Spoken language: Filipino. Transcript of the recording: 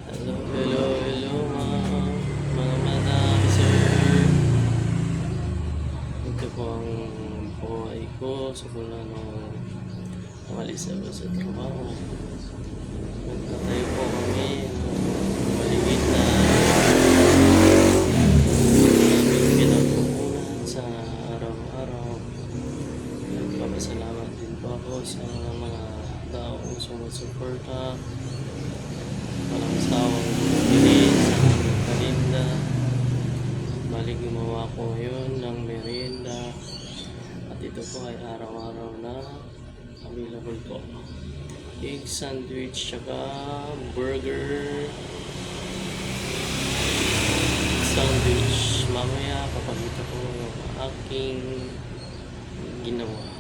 Hello, hello, hello mga madam, sir. Ito po ang buhay ko sa mula nung umalis ako sa trabaho. Nagtatayo po kami ng maliit na aming pinagkukunan sa araw-araw. Nagpapasalamat din po ako sa mga taong sumusuporta. Walang sawang bumibili sa aming paninda. Bali gumawa ko ngayon ng merienda. At ito po ay araw-araw na available po. Egg sandwich, tsaka burger sandwich. Mamaya papakita ko yung aking ginawa.